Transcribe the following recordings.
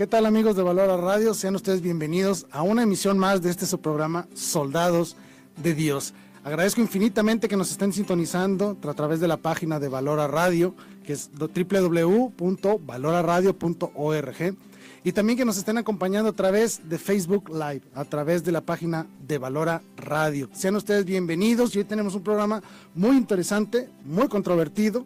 ¿Qué tal, amigos de Valora Radio? Sean ustedes bienvenidos a una emisión más de este su programa Soldados de Dios. Agradezco infinitamente que nos estén sintonizando a través de la página de Valora Radio, que es www.valoraradio.org, y también que nos estén acompañando a través de Facebook Live, a través de la página de Valora Radio. Sean ustedes bienvenidos y hoy tenemos un programa muy interesante, muy controvertido,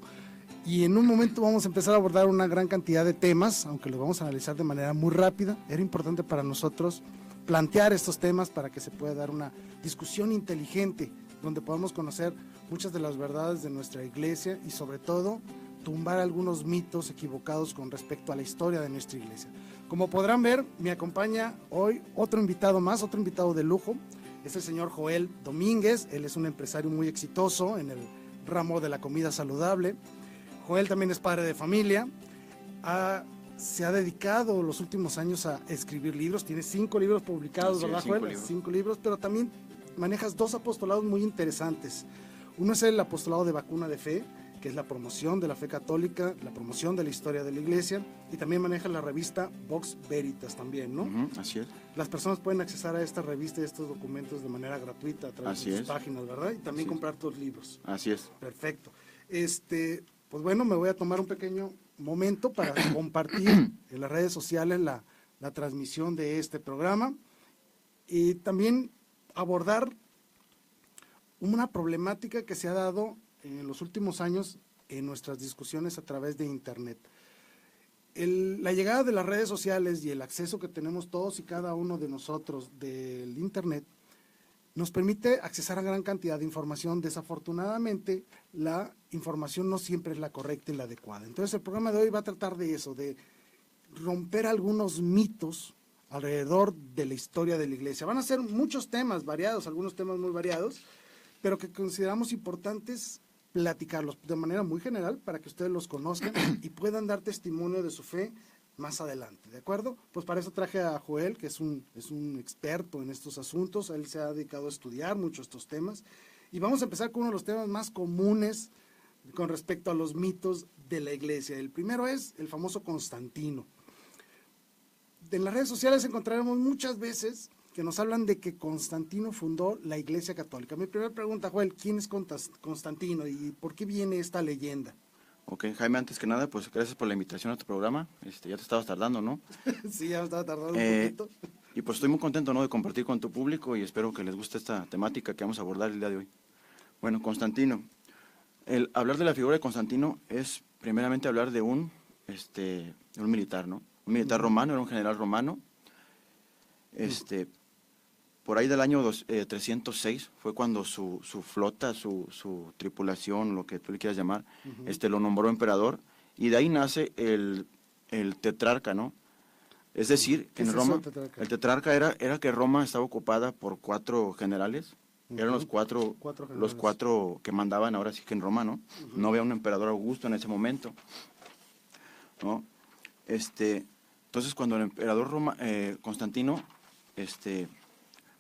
y en un momento vamos a empezar a abordar una gran cantidad de temas, aunque los vamos a analizar de manera muy rápida. Era importante para nosotros plantear estos temas para que se pueda dar una discusión inteligente, donde podamos conocer muchas de las verdades de nuestra iglesia y sobre todo tumbar algunos mitos equivocados con respecto a la historia de nuestra iglesia. Como podrán ver, me acompaña hoy otro invitado más, otro invitado de lujo. Es el señor Joel Domínguez. Él es un empresario muy exitoso en el ramo de la comida saludable. Joel también es padre de familia. Se ha dedicado los últimos años a escribir libros. Tiene 5 libros publicados, ¿verdad, Joel? 5 libros, pero también manejas 2 apostolados muy interesantes. Uno es el apostolado de Vacuna de Fe, que es la promoción de la fe católica, la promoción de la historia de la iglesia, y también maneja la revista Vox Veritas también, ¿no? Así es. Las personas pueden acceder a esta revista y estos documentos de manera gratuita a través de sus páginas, ¿verdad? Y también comprar tus libros. Así es. Perfecto. Pues bueno, me voy a tomar un pequeño momento para compartir en las redes sociales la transmisión de este programa y también abordar una problemática que se ha dado en los últimos años en nuestras discusiones a través de Internet. La llegada de las redes sociales y el acceso que tenemos todos y cada uno de nosotros del Internet nos permite accesar a gran cantidad de información. Desafortunadamente, la información no siempre es la correcta y la adecuada. Entonces, el programa de hoy va a tratar de eso, de romper algunos mitos alrededor de la historia de la iglesia. Van a ser muchos temas variados, algunos temas muy variados, pero que consideramos importantes platicarlos de manera muy general para que ustedes los conozcan y puedan dar testimonio de su fe más adelante, ¿de acuerdo? Pues para eso traje a Joel, que es un experto en estos asuntos. Él se ha dedicado a estudiar mucho estos temas y vamos a empezar con uno de los temas más comunes con respecto a los mitos de la iglesia. El primero es el famoso Constantino. En las redes sociales encontraremos muchas veces que nos hablan de que Constantino fundó la Iglesia Católica. Mi primera pregunta, Joel, ¿quién es Constantino y por qué viene esta leyenda? Ok, Jaime, antes que nada, pues gracias por la invitación a tu programa. Ya te estabas tardando, ¿no? Sí, ya me estaba tardando un poquito. Y pues estoy muy contento, ¿no?, de compartir con tu público y espero que les guste esta temática que vamos a abordar el día de hoy. Bueno, Constantino. El hablar de la figura de Constantino es primeramente hablar de un militar, ¿no? Un militar romano, era un general romano. Por ahí del año 306 fue cuando su flota, su tripulación, lo que tú le quieras llamar, lo nombró emperador, y de ahí nace el tetrarca, ¿no? Es decir, en Roma, el tetrarca era que Roma estaba ocupada por 4 generales, eran los cuatro que mandaban ahora sí que en Roma, ¿no? No había un emperador Augusto en ese momento, ¿no? Entonces cuando el emperador Constantino,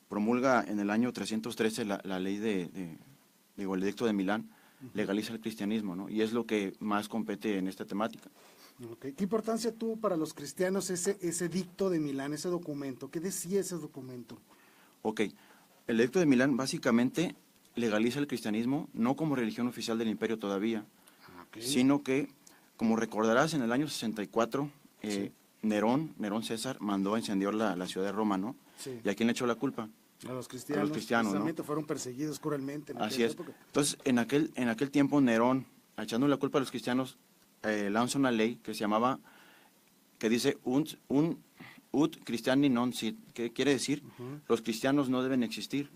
promulga en el año 313 la ley el edicto de Milán, legaliza el cristianismo, ¿no? Y es lo que más compete en esta temática. Okay. ¿Qué importancia tuvo para los cristianos ese edicto de Milán, ese documento? ¿Qué decía ese documento? Ok, el edicto de Milán básicamente legaliza el cristianismo, no como religión oficial del imperio todavía, sino que, como recordarás, en el año 64, Nerón César mandó a incendiar la ciudad de Roma, ¿no? Sí. ¿Y a quién le echó la culpa? A los cristianos, ¿no? Fueron perseguidos cruelmente en Así es. época. Entonces, en aquel tiempo, Nerón, echando la culpa a los cristianos, lanza una ley que se llamaba, que dice, ut Christiani non sit, que quiere decir, los cristianos no deben existir.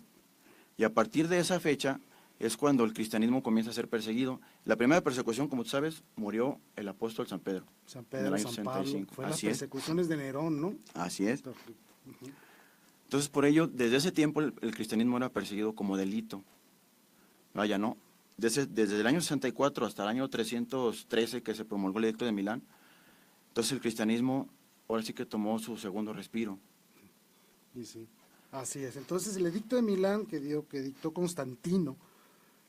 Y a partir de esa fecha es cuando el cristianismo comienza a ser perseguido. La primera persecución, como tú sabes, murió el apóstol San Pedro. San Pedro, San Pablo, fue las persecuciones de Nerón, ¿no? Así es. Entonces, por ello, desde ese tiempo el cristianismo era perseguido como delito. Vaya, ¿no? Desde el año 64 hasta el año 313, que se promulgó el edicto de Milán, entonces el cristianismo ahora sí que tomó su segundo respiro. Y sí, así es. Entonces el edicto de Milán que dictó Constantino,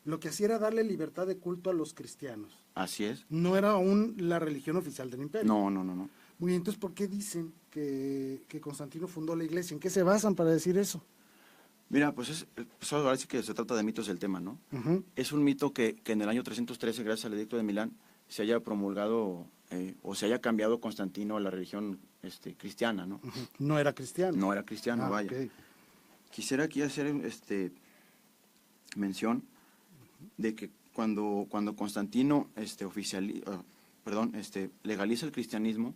lo que hacía era darle libertad de culto a los cristianos. Así es. No era aún la religión oficial del imperio. No. Muy bien, entonces, ¿por qué dicen que Constantino fundó la iglesia? ¿En qué se basan para decir eso? Mira, pues ahora sí que se trata de mitos del tema, ¿no? Ujú. Es un mito que en el año 313, gracias al Edicto de Milán, se haya promulgado o se haya cambiado Constantino a la religión cristiana, ¿no? Ujú. No era cristiano. No era cristiano, Ah, vaya. ok. Quisiera aquí hacer mención de que cuando Constantino legaliza el cristianismo,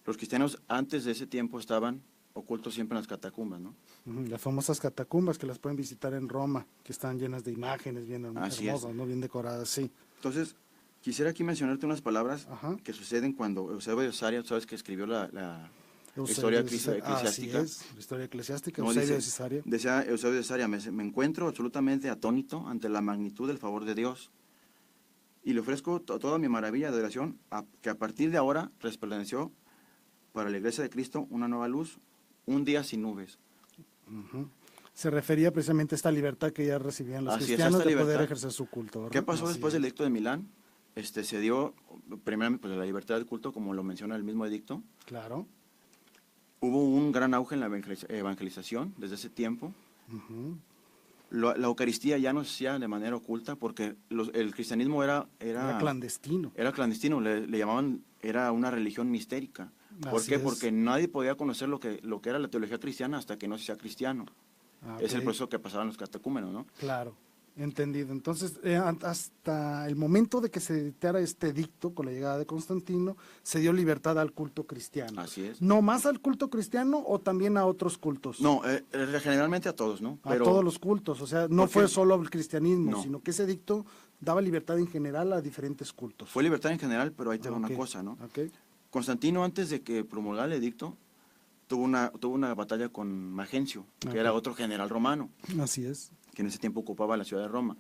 los cristianos antes de ese tiempo estaban ocultos siempre en las catacumbas, ¿no? Ujú. Las famosas catacumbas que las pueden visitar en Roma, que están llenas de imágenes bien Así hermosas, es. ¿no? Bien decoradas, sí. Entonces, quisiera aquí mencionarte unas palabras Ajá. que suceden cuando Eusebio de Cesarea, sabes que escribió la Eusebio historia de Cesarea. eclesiástica. Así es, la historia eclesiástica, No, Eusebio de dice, Cesarea. decía Eusebio de Cesarea, me encuentro absolutamente atónito ante la magnitud del favor de Dios y le ofrezco toda mi maravilla de adoración que a partir de ahora resplandeció para la iglesia de Cristo una nueva luz, un día sin nubes. Ujú. Se refería precisamente a esta libertad que ya recibían los Así es, cristianos esta de poder libertad. ejercer su culto, ¿verdad? ¿Qué pasó Así después es. del edicto de Milán? Se dio, primeramente, pues, la libertad del culto, como lo menciona el mismo edicto. Claro. Hubo un gran auge en la evangelización desde ese tiempo. Ujú. La Eucaristía ya no se hacía de manera oculta porque el cristianismo Era clandestino. era clandestino, le llamaban, era una religión mistérica. ¿Por Así qué? es. Porque nadie podía conocer lo que era la teología cristiana hasta que no se sea cristiano. Ah, Es el ok. proceso que pasaban los catecúmenos, ¿no? Claro, entendido. Entonces, hasta el momento de que se dictara este edicto con la llegada de Constantino, se dio libertad al culto cristiano. Así es. ¿No más al culto cristiano o también a otros cultos? No, generalmente a todos, ¿no? A todos los cultos, o sea, no ¿por fue qué? solo al cristianismo, No. sino que ese edicto daba libertad en general a diferentes cultos. Fue libertad en general, pero ahí te va Ok, una cosa, ¿no? ok. Constantino, antes de que promulgara el edicto, tuvo una batalla con Magencio, que era Ok. otro general romano, Así es. que en ese tiempo ocupaba la ciudad de Roma.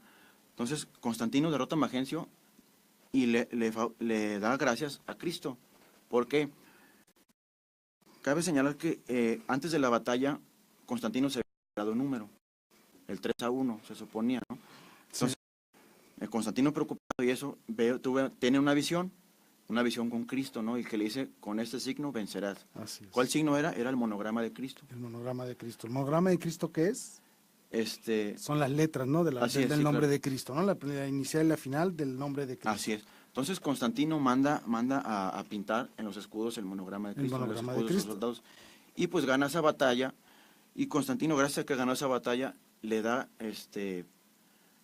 Entonces, Constantino derrota a Magencio y le da gracias a Cristo. ¿Por qué? Cabe señalar que antes de la batalla, Constantino se había dado un número, el 3-1, se suponía, ¿no? Entonces, Constantino preocupado y eso, tiene una visión con Cristo, ¿no? Y que le dice, con este signo vencerás. Así es. ¿Cuál signo era? Era el monograma de Cristo. El monograma de Cristo. ¿El monograma de Cristo qué es? Este, Son las letras, ¿no? Así es, del sí, nombre claro. de Cristo, ¿no? La inicial y la final del nombre de Cristo. Así es. Entonces Constantino manda a pintar en los escudos el monograma de Cristo, en los monograma de escudos de los Cristo. soldados. Y pues gana esa batalla, y Constantino, gracias a que ganó esa batalla, le da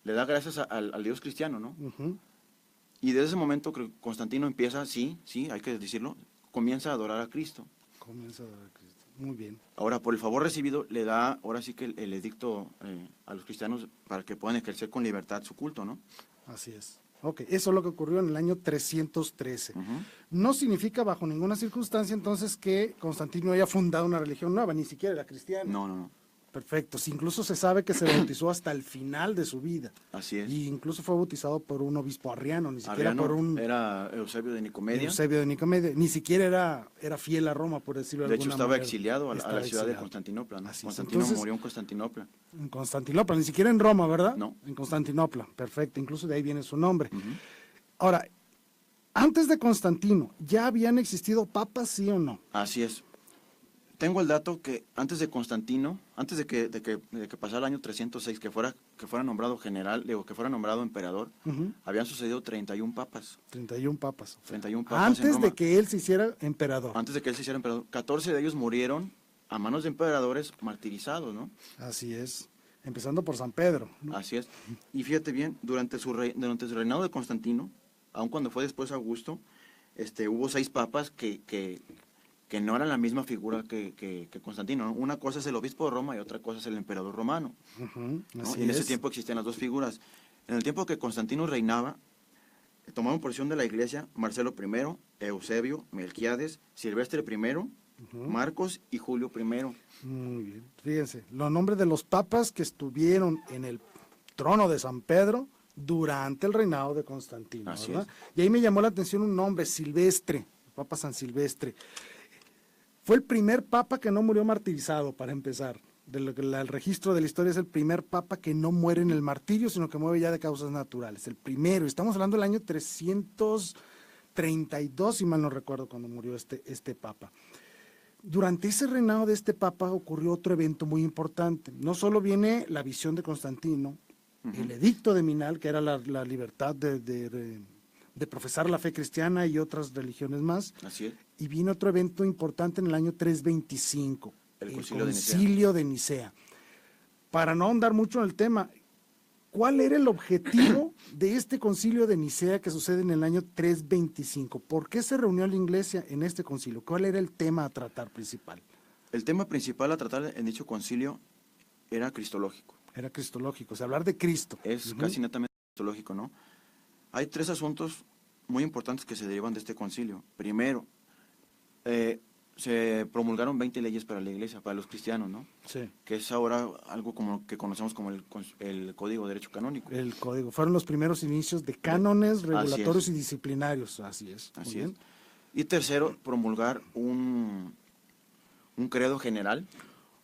gracias al Dios cristiano, ¿no? Ujú. Y desde ese momento Constantino empieza, sí, hay que decirlo, comienza a adorar a Cristo. Comienza a adorar a Cristo. Muy bien. Ahora, por el favor recibido, le da, ahora sí que el edicto a los cristianos para que puedan ejercer con libertad su culto, ¿no? Así es. Ok, eso es lo que ocurrió en el año 313. Ujú. No significa bajo ninguna circunstancia entonces que Constantino haya fundado una religión nueva, ni siquiera era cristiano. No. Perfecto. Sí, incluso se sabe que se bautizó hasta el final de su vida. Así es. Y incluso fue bautizado por un obispo arriano, ni siquiera Arriano por un era Eusebio de Nicomedia. Eusebio de Nicomedia. Ni siquiera era fiel a Roma, por decirlo de De alguna hecho, estaba manera. exiliado a la Estaba ciudad de exiliado. Constantinopla, ¿no? Así es. Constantino Entonces, murió en Constantinopla. en Constantinopla, ni siquiera en Roma, ¿verdad? No. En Constantinopla, perfecto. Incluso de ahí viene su nombre. Ujú. Ahora, antes de Constantino, ¿ya habían existido papas, sí o no? Así es. Tengo el dato que antes de Constantino, antes de que pasara el año 306, que fuera nombrado general, que fuera nombrado emperador, Ujú. habían sucedido 31 papas. 31 papas. 31 papas en Antes Roma. de que él se hiciera emperador. Antes de que él se hiciera emperador. 14 de ellos murieron a manos de emperadores martirizados, ¿no? Así es. Empezando por San Pedro, ¿no? Así es. Y fíjate bien, durante su reinado de Constantino, aun cuando fue después Augusto, hubo 6 papas que no eran la misma figura que Constantino, ¿no? Una cosa es el obispo de Roma y otra cosa es el emperador romano, Ujú, ¿no? así Y en ese es. tiempo existían las dos figuras. En el tiempo que Constantino reinaba, tomaron posesión de la iglesia Marcelo I, Eusebio, Melquiades, Silvestre I, Marcos y Julio I. Muy bien. Fíjense, los nombres de los papas que estuvieron en el trono de San Pedro durante el reinado de Constantino, Así ¿verdad? Y ahí me llamó la atención un nombre, Silvestre, el Papa San Silvestre. Fue el primer papa que no murió martirizado, para empezar. El registro de la historia es el primer papa que no muere en el martirio, sino que muere ya de causas naturales. El primero, estamos hablando del año 300, 32, si mal no recuerdo, cuando murió este papa. Durante ese reinado de este papa ocurrió otro evento muy importante. No solo viene la visión de Constantino, el edicto de Minal, que era la libertad de profesar la fe cristiana y otras religiones más. Así es. Y viene otro evento importante en el año 325, El Concilio Concilio de Nicea. Para no ahondar mucho en el tema, ¿cuál era el objetivo de este concilio de Nicea que sucede en el año 325? ¿Por qué se reunió la iglesia en este concilio? ¿Cuál era el tema a tratar principal? El tema principal a tratar en dicho concilio era cristológico. Era cristológico, o sea, hablar de Cristo. Es casi netamente cristológico, ¿no? Hay 3 asuntos muy importantes que se derivan de este concilio. Primero, se promulgaron 20 leyes para la iglesia, para los cristianos, ¿no? Sí. Que es ahora algo como que conocemos como el Código de Derecho Canónico. El código. Fueron los primeros inicios de cánones regulatorios y disciplinarios. Así es. Así es. Y tercero, promulgar un credo general.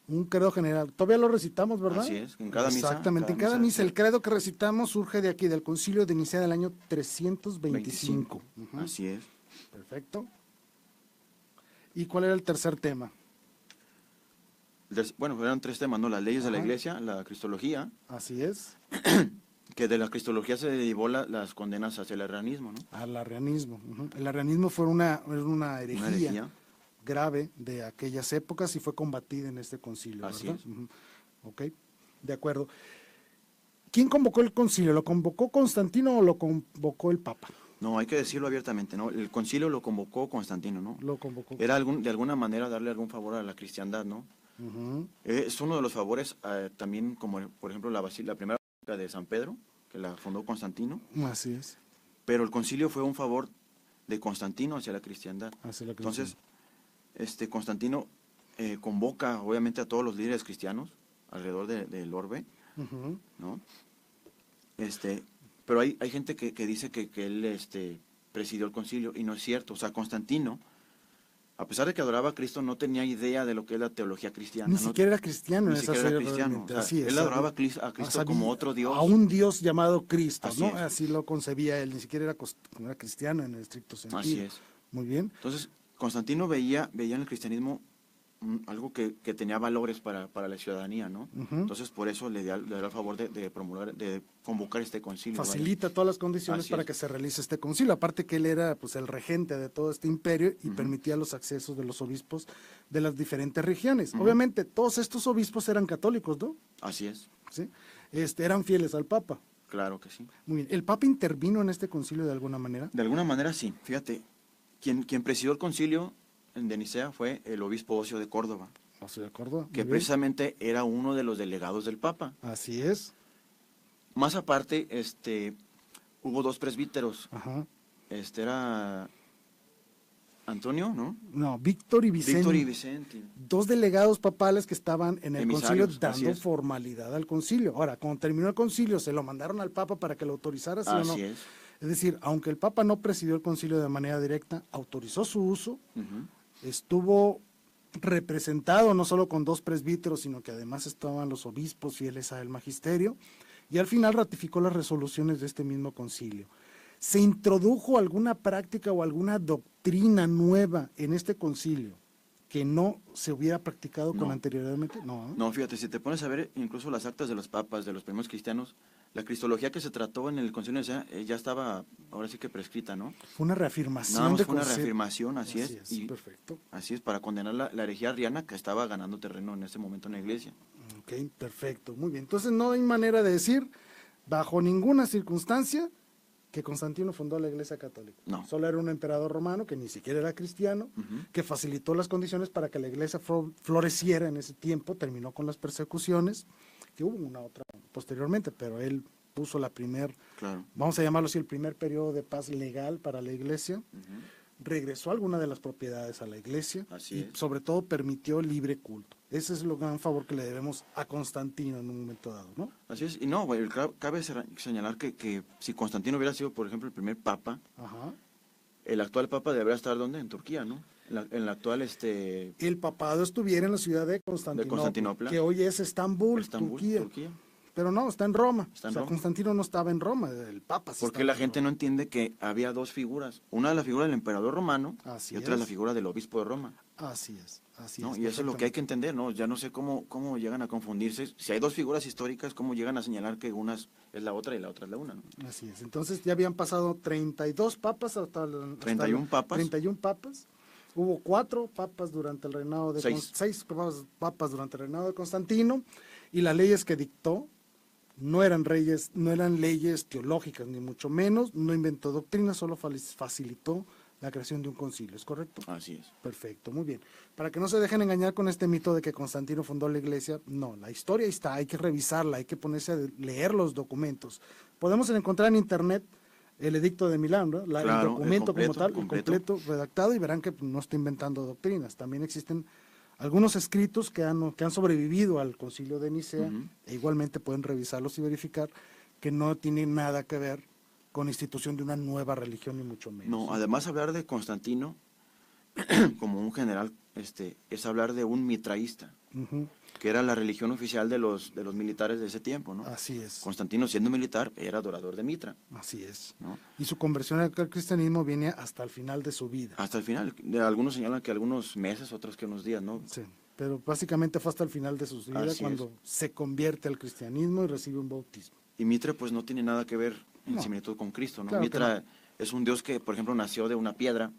Un credo general. Todavía lo recitamos, ¿verdad? Así es, en cada misa. Exactamente, en cada misa. El credo que recitamos surge de aquí, del concilio de Nicea del año 325. Así es. Perfecto. ¿Y cuál era el tercer tema? Bueno, eran 3 temas, ¿no? Las leyes de la iglesia, la cristología. Así es. Que de la cristología se derivó las condenas hacia el arrianismo, ¿no? Al arrianismo. El arrianismo fue una herejía grave de aquellas épocas y fue combatida en este concilio, Así ¿verdad? es. Ok, de acuerdo. ¿Quién convocó el concilio? ¿Lo convocó Constantino o lo convocó el Papa? No, hay que decirlo abiertamente, ¿no? El concilio lo convocó Constantino, ¿no? Lo convocó. Era de alguna manera darle algún favor a la cristiandad, ¿no? Es uno de los favores también, como por ejemplo la primera basílica de San Pedro, que la fundó Constantino. Así es. Pero el concilio fue un favor de Constantino hacia la cristiandad. Entonces, Constantino convoca obviamente a todos los líderes cristianos alrededor del orbe, ¿no? Pero hay gente que dice que él presidió el concilio, y no es cierto. O sea, Constantino, a pesar de que adoraba a Cristo, no tenía idea de lo que es la teología cristiana. Ni siquiera era cristiano en esa serie. O sea, él adoraba a Cristo como otro Dios. A un Dios llamado Cristo, Así ¿no? es. Así lo concebía él, ni siquiera era cristiano en el estricto sentido. Así es. Muy bien. Entonces, Constantino veía en el cristianismo algo que tenía valores para la ciudadanía, ¿no? Entonces, por eso le da el favor de promulgar, de convocar este concilio. Facilita todas las condiciones para que se realice este concilio. Aparte que él era pues el regente de todo este imperio y permitía los accesos de los obispos de las diferentes regiones. Obviamente, todos estos obispos eran católicos, ¿no? Así es. ¿Sí? Eran fieles al Papa. Claro que sí. Muy bien. ¿El Papa intervino en este concilio de alguna manera? De alguna manera sí. Fíjate, quien presidió el concilio de Nicea fue el obispo Ocio de Córdoba. Ocio de Córdoba. Que precisamente era uno de los delegados del Papa. Así es. Más aparte, hubo 2 presbíteros. Ajá. Era Antonio, ¿no? No, Víctor y Vicente. Víctor y Vicente. 2 delegados papales que estaban en el concilio dando es. formalidad al concilio. Ahora, cuando terminó el concilio, se lo mandaron al Papa para que lo autorizara, ¿sí o no? Así es. Es decir, aunque el Papa no presidió el concilio de manera directa, autorizó su uso, estuvo representado no solo con 2 presbíteros, sino que además estaban los obispos fieles al magisterio, y al final ratificó las resoluciones de este mismo concilio. ¿Se introdujo alguna práctica o alguna doctrina nueva en este concilio que no se hubiera practicado con anteriormente? No, fíjate, si te pones a ver incluso las actas de los papas, de los primeros cristianos, la cristología que se trató en el concilio de Nicea ya estaba, ahora sí que prescrita, ¿no? Fue una reafirmación. Nada más fue una reafirmación, así es. Y perfecto. Así es, para condenar la herejía arriana que estaba ganando terreno en ese momento en la iglesia. Ok, perfecto, muy bien. Entonces no hay manera de decir, bajo ninguna circunstancia, que Constantino fundó la Iglesia Católica. No. Solo era un emperador romano que ni siquiera era cristiano, que facilitó las condiciones para que la Iglesia floreciera en ese tiempo, terminó con las persecuciones, que hubo una otra posteriormente, pero él puso vamos a llamarlo así, el primer periodo de paz legal para la Iglesia. Regresó alguna de las propiedades a la Iglesia sobre todo permitió libre culto. Ese es el gran favor que le debemos a Constantino en un momento dado, ¿no? Así es, y no, cabe señalar que si Constantino hubiera sido, por ejemplo, el primer papa, el actual papa debería estar, ¿dónde? En Turquía, ¿no? En la actual, El papado estuviera en la ciudad de Constantinopla, Constantinopla, que hoy es Estambul, Turquía. pero no, está en Roma. Está en o sea, Roma. Constantino no estaba en Roma, el Papa sí Porque estaba la en gente Roma. no entiende que había dos figuras. Una es la figura del emperador romano Así y otra es la es. figura del obispo de Roma. Así ¿No? es, Y eso es lo que hay perfectamente. que entender, ¿no? Ya no sé cómo llegan a confundirse. Si hay dos figuras históricas, ¿cómo llegan a señalar que una es la otra y la otra es la una? ¿No? Así es. Entonces ya habían pasado 32 papas hasta 31 papas. 31 papas. Hubo 4 papas durante el reinado de 6 papas durante el reinado de Constantino, y las leyes que dictó no eran leyes teológicas, ni mucho menos, no inventó doctrina, solo facilitó la creación de un concilio, ¿es correcto? Así es. Perfecto, muy bien. Para que no se dejen engañar con este mito de que Constantino fundó la iglesia, no, la historia ahí está, hay que revisarla, hay que ponerse a leer los documentos. Podemos encontrar en internet el edicto de Milán, ¿no? Claro, el documento el como tal, completo. el completo redactado, y verán que no está inventando doctrinas. También existen algunos escritos que han sobrevivido al concilio de Nicea, e igualmente pueden revisarlos y verificar que no tienen nada que ver con la institución de una nueva religión, ni mucho menos. No, además hablar de Constantino como un general es hablar de un mitraísta, Ujú. que era la religión oficial de los militares de ese tiempo, ¿no? Así es. Constantino, siendo militar, era adorador de Mitra, Así es. ¿no? Y su conversión al cristianismo viene hasta el final de su vida. Hasta el final. Algunos señalan que algunos meses, otros que unos días, ¿no? Sí, pero básicamente fue hasta el final de su vida Así cuando se convierte al cristianismo y recibe un bautismo. Y Mitra pues no tiene nada que ver en No. similitud con Cristo, ¿no? Claro que Mitra es un dios que, por ejemplo, nació de una piedra,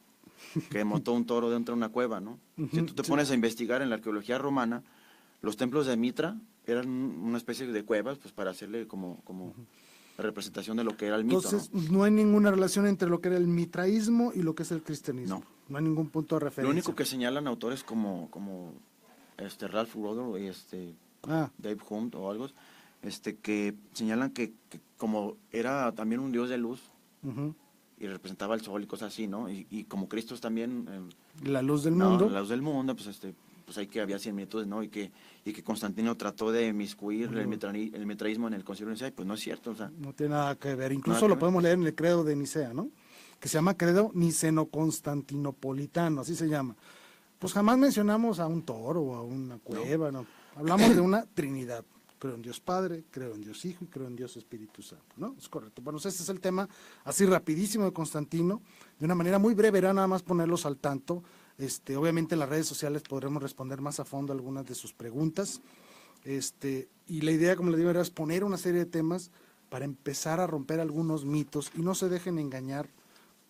que montó un toro dentro de una cueva, ¿no? Si tú te pones a investigar en la arqueología romana, los templos de Mitra eran una especie de cuevas, pues para hacerle como la representación de lo que era el mito, Entonces, ¿no? no hay ninguna relación entre lo que era el mitraísmo y lo que es el cristianismo. No. No hay ningún punto de Lo referencia. único que señalan autores como Ralph Waldo y Dave Hunt o algo, que señalan que como era también un dios de luz Ujú. y representaba el sol y cosas así, ¿no? Y como Cristo es también La luz del no, mundo. la luz del mundo, pues hay que había similitudes, ¿no? Y que Constantino trató de inmiscuir el mitraísmo en el concilio de Nicea, y pues no es cierto, o sea, No tiene nada que ver. Incluso Nada que lo ver. podemos leer en el credo de Nicea, ¿no? Que se llama credo niceno-constantinopolitano, así se llama. Pues jamás mencionamos a un toro o a una cueva, no. Hablamos de una trinidad. Creo en Dios Padre, creo en Dios Hijo y creo en Dios Espíritu Santo, ¿no? Es correcto. Bueno, este es el tema así rapidísimo de Constantino, de una manera muy breve, era nada más ponerlos al tanto. Obviamente en las redes sociales podremos responder más a fondo algunas de sus preguntas. Y la idea, como les digo, era exponer una serie de temas para empezar a romper algunos mitos, y no se dejen engañar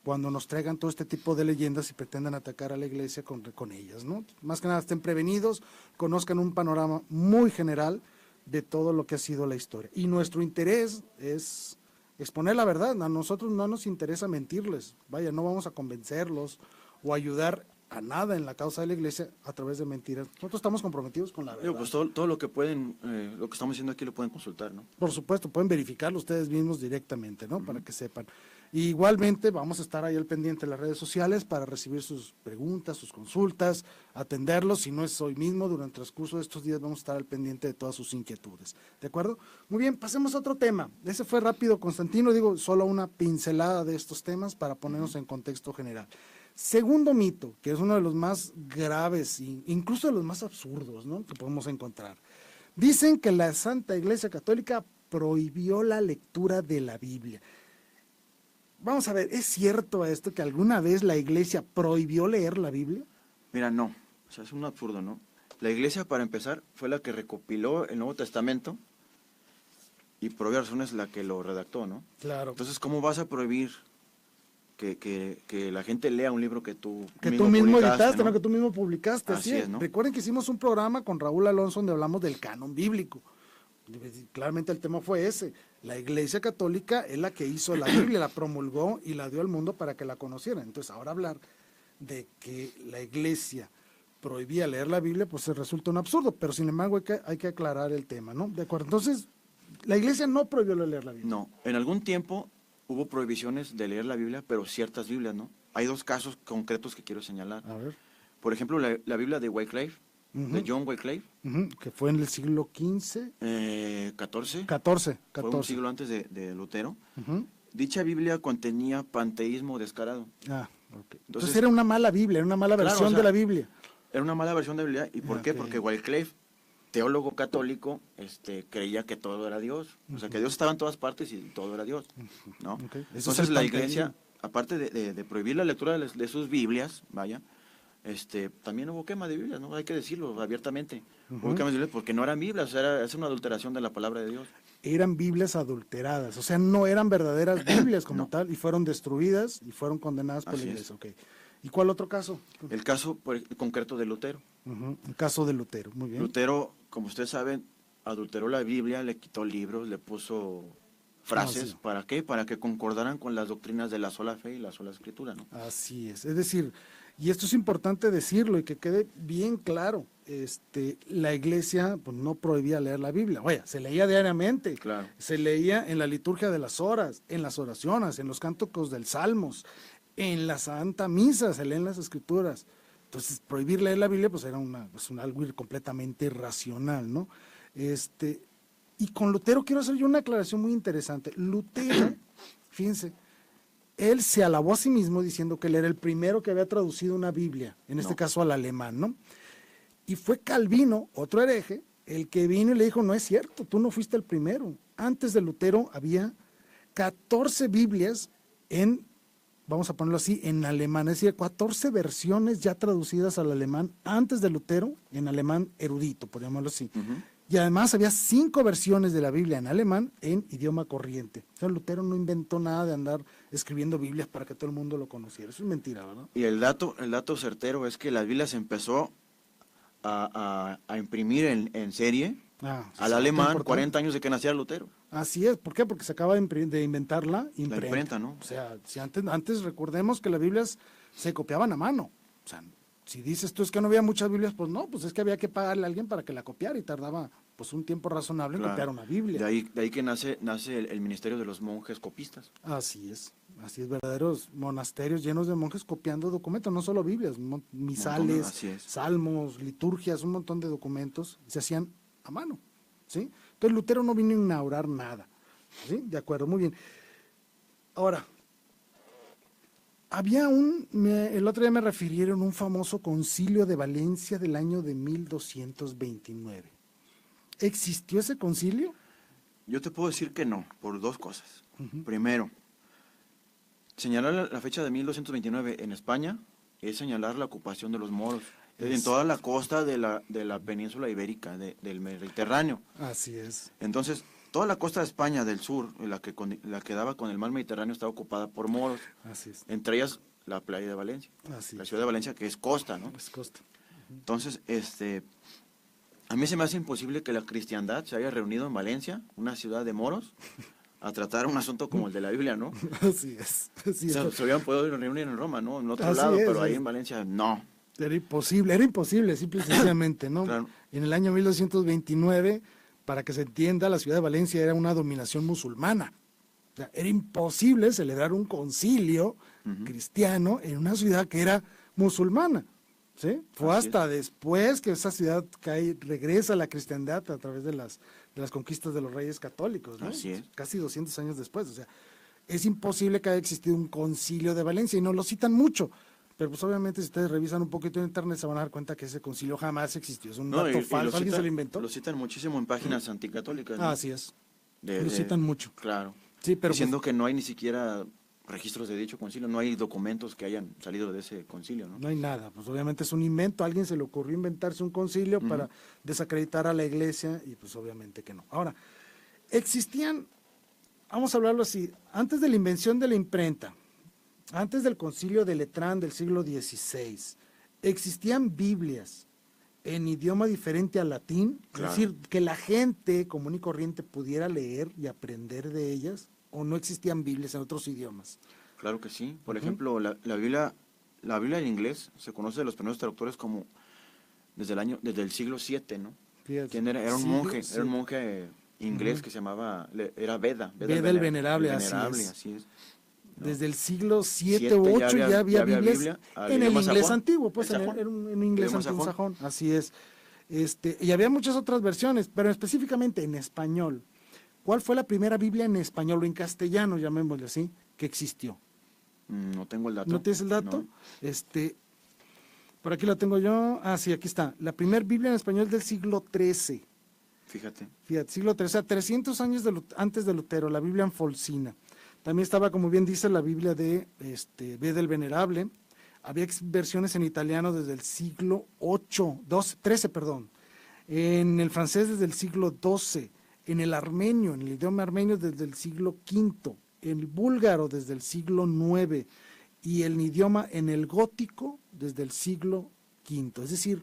cuando nos traigan todo este tipo de leyendas y pretendan atacar a la iglesia con ellas, ¿no? Más que nada estén prevenidos, conozcan un panorama muy general de todo lo que ha sido la historia. Y nuestro interés es exponer la verdad. A nosotros no nos interesa mentirles, vaya, no vamos a convencerlos o ayudar a nada en la causa de la iglesia a través de mentiras. Nosotros estamos comprometidos con la verdad. digo, pues todo lo que pueden, lo que estamos haciendo aquí lo pueden consultar, ¿no? Por supuesto, pueden verificarlo ustedes mismos directamente, ¿no? Para que sepan. Y igualmente vamos a estar ahí al pendiente de las redes sociales para recibir sus preguntas, sus consultas, atenderlos. Si no es hoy mismo, durante el transcurso de estos días vamos a estar al pendiente de todas sus inquietudes. ¿De acuerdo? Muy bien, pasemos a otro tema. Ese fue rápido, Constantino, digo, solo una pincelada de estos temas para ponernos en contexto general. Segundo mito, que es uno de los más graves, incluso de los más absurdos, ¿no?, que podemos encontrar. Dicen que la Santa Iglesia Católica prohibió la lectura de la Biblia. Vamos a ver, ¿es cierto esto que alguna vez la Iglesia prohibió leer la Biblia? Mira, no, o sea, es un absurdo, ¿no? La iglesia, para empezar, fue la que recopiló el Nuevo Testamento y por obvias razones la que lo redactó, ¿no? Claro. Entonces, ¿cómo vas a prohibir que la gente lea un libro que tú mismo publicaste, editaste, ¿no? ¿no? Que tú mismo publicaste. Así es, ¿no? Recuerden que hicimos un programa con Raúl Alonso donde hablamos del canon bíblico. Claramente el tema fue ese. La Iglesia Católica es la que hizo la Biblia, la promulgó y la dio al mundo para que la conocieran. Entonces, ahora hablar de que la Iglesia prohibía leer la Biblia, pues resulta un absurdo, pero sin embargo hay que aclarar el tema, ¿no? De acuerdo. Entonces, la Iglesia no prohibió leer la Biblia. No, en algún tiempo hubo prohibiciones de leer la Biblia, pero ciertas Biblias, ¿no? Hay dos casos concretos que quiero señalar. A ver. Por ejemplo, la Biblia de Wycliffe, de John Wycliffe, Que fue en el siglo XV. 14, 14. fue un siglo antes de Lutero. Ujú. Dicha Biblia contenía panteísmo descarado. Ah, ok. Entonces Entonces, era una mala Biblia, era una mala claro, versión o sea, de la Biblia. Era una mala versión de la Biblia. ¿Y por qué? Ok. Porque Wycliffe teólogo católico, creía que todo era Dios, o sea, que Dios estaba en todas partes y todo era Dios, ¿no? Okay. Entonces la iglesia, aparte de prohibir la lectura de sus Biblias, vaya, también hubo quema de Biblias, ¿no? Hay que decirlo abiertamente. Hubo quema de Biblias porque no eran Biblias, o sea, es una adulteración de la palabra de Dios. Eran Biblias adulteradas, o sea, no eran verdaderas Biblias como No. tal, y fueron destruidas y fueron condenadas por Así la es. iglesia. Okay. ¿Y cuál otro caso? El caso concreto de Lutero. El caso de Lutero, muy bien. Lutero, como ustedes saben, adulteró la Biblia, le quitó libros, le puso frases. Sí. ¿Para qué? Para que concordaran con las doctrinas de la sola fe y la sola escritura, ¿no? Así es decir, y esto es importante decirlo y que quede bien claro, la iglesia pues, no prohibía leer la Biblia, vaya, se leía diariamente, Claro. se leía en la liturgia de las horas, en las oraciones, en los cánticos del Salmos, en la Santa Misa, se leen las Escrituras. Entonces, prohibir leer la Biblia pues era algo completamente irracional, ¿no? Y con Lutero quiero hacer yo una aclaración muy interesante. Lutero, fíjense, él se alabó a sí mismo diciendo que él era el primero que había traducido una Biblia, en este caso al alemán, ¿no? Y fue Calvino, otro hereje, el que vino y le dijo, no es cierto, tú no fuiste el primero. Antes de Lutero había 14 Biblias vamos a ponerlo así, en alemán, es decir, 14 versiones ya traducidas al alemán antes de Lutero, en alemán erudito, por llamarlo así. Y además había 5 versiones de la Biblia en alemán en idioma corriente. O sea, Lutero no inventó nada de andar escribiendo Biblias para que todo el mundo lo conociera. Eso es mentira, ¿verdad? Y el dato certero es que las Biblias empezó a imprimir en serie al alemán 40 años de que naciera Lutero. Así es, ¿por qué? Porque se acaba de inventar la imprenta. La imprenta, ¿no? O sea, si antes recordemos que las Biblias se copiaban a mano. O sea, si dices tú es que no había muchas Biblias, pues no, pues es que había que pagarle a alguien para que la copiara y tardaba pues un tiempo razonable en copiar una Biblia. De ahí que nace el ministerio de los monjes copistas. Así es, verdaderos monasterios llenos de monjes copiando documentos, no solo Biblias, misales, salmos, liturgias, un montón de documentos se hacían a mano, ¿sí? Entonces Lutero no vino a inaugurar nada, ¿sí? De acuerdo, muy bien. Ahora, el otro día me refirieron un famoso concilio de Valencia del año de 1229. ¿Existió ese concilio? Yo te puedo decir que no, por 2 cosas. Primero, señalar la fecha de 1229 en España es señalar la ocupación de los moros en toda la costa de la península ibérica, del Mediterráneo. Así es. Entonces, toda la costa de España del sur, la que daba con el mar Mediterráneo, estaba ocupada por moros. Así es. Entre ellas, la playa de Valencia. Así la ciudad de Valencia, que es costa, ¿no? Es costa. Entonces, a mí se me hace imposible que la cristiandad se haya reunido en Valencia, una ciudad de moros, a tratar un asunto como el de la Biblia, ¿no? Así es. Así es. Se habían podido reunir en Roma, ¿no? En otro lado, pero ahí en Valencia, no. Era imposible, simple y sencillamente, ¿no? Claro. En el año 1229, para que se entienda, la ciudad de Valencia era una dominación musulmana. O sea, era imposible celebrar un concilio cristiano en una ciudad que era musulmana, ¿sí? Fue hasta después que esa ciudad regresa a la cristiandad a través de las conquistas de los reyes católicos, ¿no? Así es. Casi 200 años después, o sea, es imposible que haya existido un concilio de Valencia y no lo citan mucho. Pero pues obviamente si ustedes revisan un poquito en internet se van a dar cuenta que ese concilio jamás existió. Es un dato falso, alguien se lo inventó. Lo citan muchísimo en páginas anticatólicas, ¿no? Así es. Lo citan mucho. Claro. Sí, pero diciendo que no hay ni siquiera registros de dicho concilio, no hay documentos que hayan salido de ese concilio, ¿no? No hay nada, pues obviamente es un invento, a alguien se le ocurrió inventarse un concilio para desacreditar a la iglesia y pues obviamente que no. Ahora, existían, vamos a hablarlo así, antes de la invención de la imprenta, antes del concilio de Letrán del siglo XVI, existían Biblias en idioma diferente al latín, claro. Es decir, que la gente común y corriente pudiera leer y aprender de ellas, o no existían Biblias en otros idiomas. Claro que sí. Por ejemplo, la Biblia en inglés se conoce de los primeros traductores como desde el siglo VII, ¿no? ¿Quién era? Era un monje inglés que se llamaba, era Beda el Venerable, así es. ¿No? Desde el siglo VII o VIII ya había Biblias en el inglés antiguo, pues en un inglés anglosajón, así es. Y había muchas otras versiones, pero específicamente en español. ¿Cuál fue la primera Biblia en español o en castellano, llamémosle así, que existió? No tengo el dato. ¿No tienes el dato? No. Por aquí la tengo yo. Ah, sí, aquí está. La primera Biblia en español del siglo XIII. Fíjate. Fíjate, siglo XIII, o sea, 300 años antes de Lutero, la Biblia en Folsina. También estaba, como bien dice, la Biblia de Beda el Venerable. Había versiones en italiano desde el siglo XIII, perdón. En el francés desde el siglo XII. En el armenio, en el idioma armenio desde el siglo V. En el búlgaro desde el siglo IX. Y en el gótico desde el siglo V. Es decir,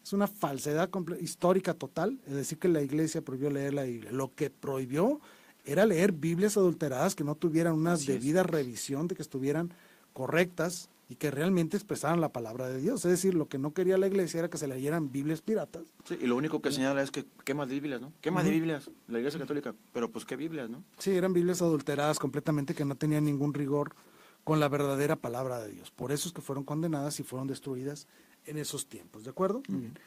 es una falsedad histórica total, es decir, que la iglesia prohibió leer la Biblia. Lo que prohibió era leer Biblias adulteradas que no tuvieran una debida revisión, de que estuvieran correctas y que realmente expresaran la palabra de Dios. Es decir, lo que no quería la iglesia era que se leyeran Biblias piratas. Sí, y lo único que señala es que quema de Biblias, ¿no? Quema de Biblias, la iglesia católica, pero pues qué Biblias, ¿no? Sí, eran Biblias adulteradas completamente que no tenían ningún rigor con la verdadera palabra de Dios. Por eso es que fueron condenadas y fueron destruidas en esos tiempos, ¿de acuerdo? Muy bien.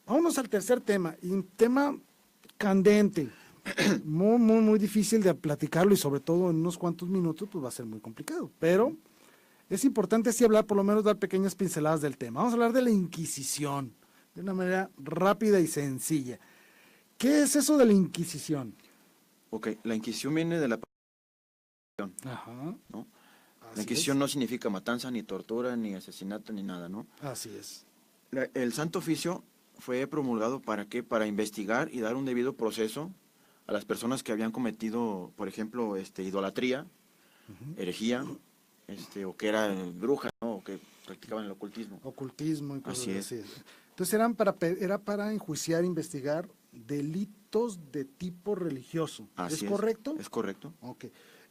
Vámonos al tercer tema, y un tema candente, muy, muy, muy difícil de platicarlo y sobre todo en unos cuantos minutos pues va a ser muy complicado, pero es importante sí hablar, por lo menos dar pequeñas pinceladas del tema. Vamos a hablar de la Inquisición, de una manera rápida y sencilla. ¿Qué es eso de la Inquisición? Ok, la Inquisición viene de la... Ajá. ¿no? La Inquisición no significa matanza, ni tortura, ni asesinato, ni nada, ¿no? Así es. El Santo Oficio fue promulgado ¿para qué? Para investigar y dar un debido proceso a las personas que habían cometido, por ejemplo, idolatría, herejía, o que eran brujas, ¿no? O que practicaban el ocultismo. Ocultismo y cosas Así es. así. Entonces era para enjuiciar, investigar delitos de tipo religioso. Así ¿Es correcto? Es correcto. Ok.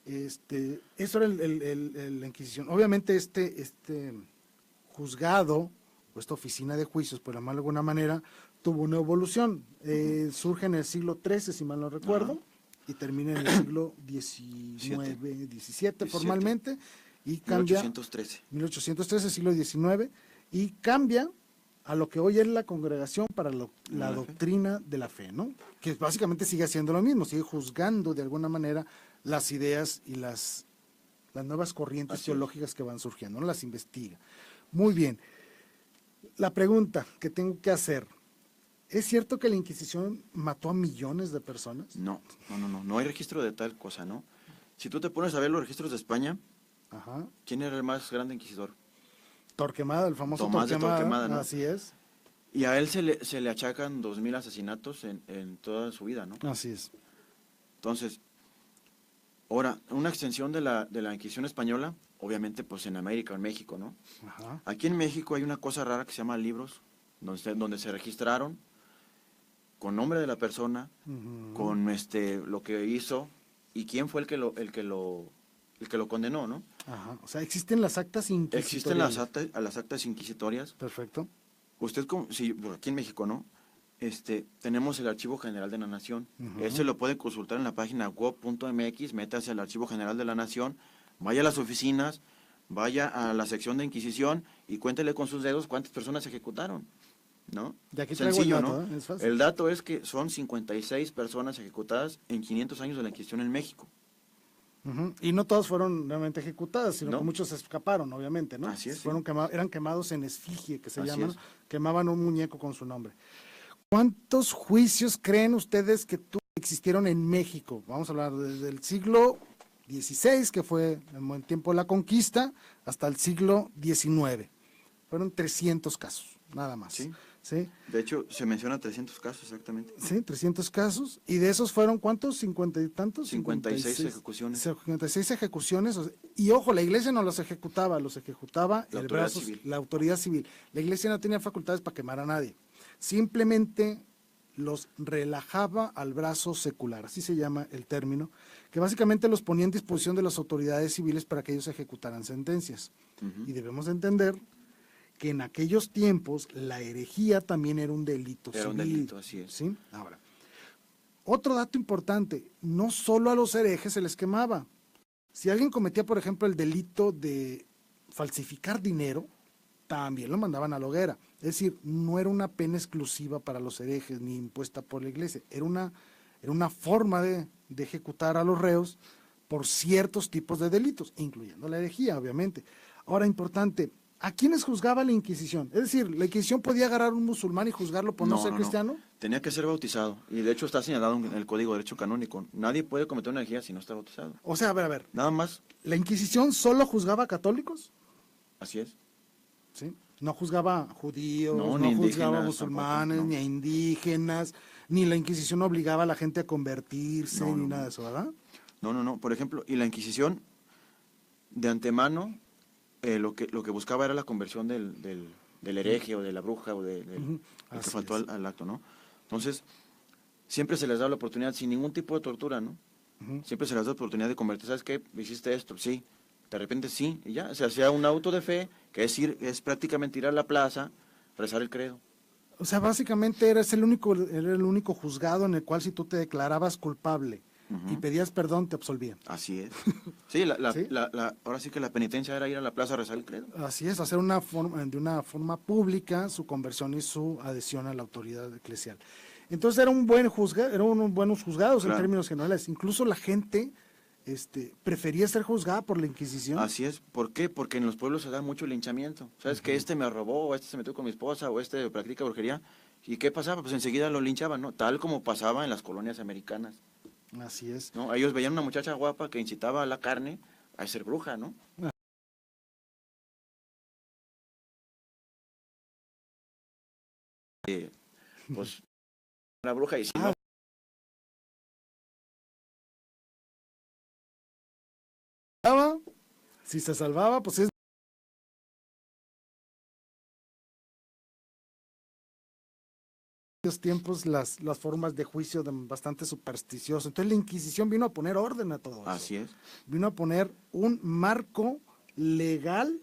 Eso era la Inquisición. Obviamente este juzgado, o esta oficina de juicios, por llamarlo de alguna manera, tuvo una evolución. Surge en el siglo XIII, si mal no recuerdo, y termina en el siglo XIX, XVII formalmente, y cambia... 1813, siglo XIX, y cambia a lo que hoy es la Congregación para la Doctrina de la Fe, ¿no? Que básicamente sigue haciendo lo mismo, sigue juzgando de alguna manera las ideas y las nuevas corrientes teológicas que van surgiendo, ¿no? Las investiga. Muy bien. La pregunta que tengo que hacer, ¿es cierto que la Inquisición mató a millones de personas? No hay registro de tal cosa, ¿no? Si tú te pones a ver los registros de España, ¿quién era el más grande inquisidor? Torquemada, el famoso Tomás de Torquemada, ¿no? Así es. Y a él se le achacan 2000 asesinatos en toda su vida, ¿no? Así es. Entonces, ahora, una extensión de la Inquisición española, obviamente pues en América, en México, ¿no? Aquí en México hay una cosa rara que se llama libros, donde se registraron con nombre de la persona, con lo que hizo y quién fue el que lo condenó, ¿no? O sea, existen las actas inquisitorias. Existen las actas inquisitorias. Perfecto. Usted, sí, aquí en México, ¿no? Tenemos el Archivo General de la Nación. Ese lo puede consultar en la página gov.mx, métase al Archivo General de la Nación, vaya a las oficinas, vaya a la sección de Inquisición y cuéntele con sus dedos cuántas personas se ejecutaron, ¿no? De aquí sencillo, traigo el dato, ¿no? Es fácil. El dato es que son 56 personas ejecutadas en 500 años de la Inquisición en México. Y no todas fueron realmente ejecutadas, sino ¿No? que muchos escaparon, obviamente, ¿no? Así es. Eran quemados en esfigie, que se Así llaman, es. quemaban un muñeco con su nombre. ¿Cuántos juicios creen ustedes que existieron en México? Vamos a hablar desde el siglo XVI, que fue el tiempo de la conquista, hasta el siglo XIX. Fueron 300 casos, nada más. Sí. ¿Sí? De hecho, se menciona 300 casos exactamente. Sí, 300 casos. ¿Y de esos fueron cuántos? ¿50 y tantos? 56 ejecuciones. 56 ejecuciones. Y ojo, la iglesia no los ejecutaba la autoridad civil. La iglesia no tenía facultades para quemar a nadie. Simplemente los relajaba al brazo secular, así se llama el término, que básicamente los ponía en disposición de las autoridades civiles para que ellos ejecutaran sentencias. Y debemos entender que en aquellos tiempos la herejía también era un delito civil. Era un delito, así es. ¿Sí? Ahora, otro dato importante, no solo a los herejes se les quemaba. Si alguien cometía, por ejemplo, el delito de falsificar dinero, también lo mandaban a la hoguera. Es decir, no era una pena exclusiva para los herejes ni impuesta por la iglesia, era una forma de ejecutar a los reos por ciertos tipos de delitos, incluyendo la herejía, obviamente. Ahora, importante, ¿A quiénes juzgaba la Inquisición? Es decir, ¿la Inquisición podía agarrar a un musulmán y juzgarlo por no ser cristiano? Tenía que ser bautizado. Y de hecho está señalado en el Código de Derecho Canónico. Nadie puede cometer una herejía si no está bautizado. O sea, a ver. Nada más. ¿La Inquisición solo juzgaba a católicos? Así es. ¿Sí? No juzgaba a judíos, no juzgaba a musulmanes, tampoco, no. ni a indígenas, ni la Inquisición obligaba a la gente a convertirse, ni nada de eso, ¿verdad? No. Por ejemplo, y la Inquisición, de antemano, lo que buscaba era la conversión del hereje o de la bruja o del que faltó al acto, ¿no? Entonces, siempre se les da la oportunidad, sin ningún tipo de tortura, ¿no? Siempre se les da la oportunidad de convertir. ¿Sabes qué? ¿Hiciste esto? Sí. De repente sí, y ya. Se hacía un auto de fe, que es prácticamente ir a la plaza, rezar el credo. O sea, básicamente era el único juzgado en el cual si tú te declarabas culpable y pedías perdón, te absolvían. Así es. Sí, ahora sí que la penitencia era ir a la plaza a rezar el credo. Así es, hacer de una forma pública su conversión y su adhesión a la autoridad eclesial. Entonces eran unos buenos juzgados en términos generales. Incluso la gente prefería ser juzgada por la Inquisición. Así es. ¿Por qué? Porque en los pueblos se da mucho linchamiento. ¿Sabes que este me robó, o este se metió con mi esposa, o este practica brujería? ¿Y qué pasaba? Pues enseguida lo linchaban, ¿no? Tal como pasaba en las colonias americanas. Así es. ¿No? Ellos veían una muchacha guapa que incitaba a la carne a ser bruja, ¿no? Pues la bruja y si no, si se salvaba, pues es tiempos las formas de juicio bastante supersticioso. Entonces la Inquisición vino a poner orden a todo eso. Así es. Vino a poner un marco legal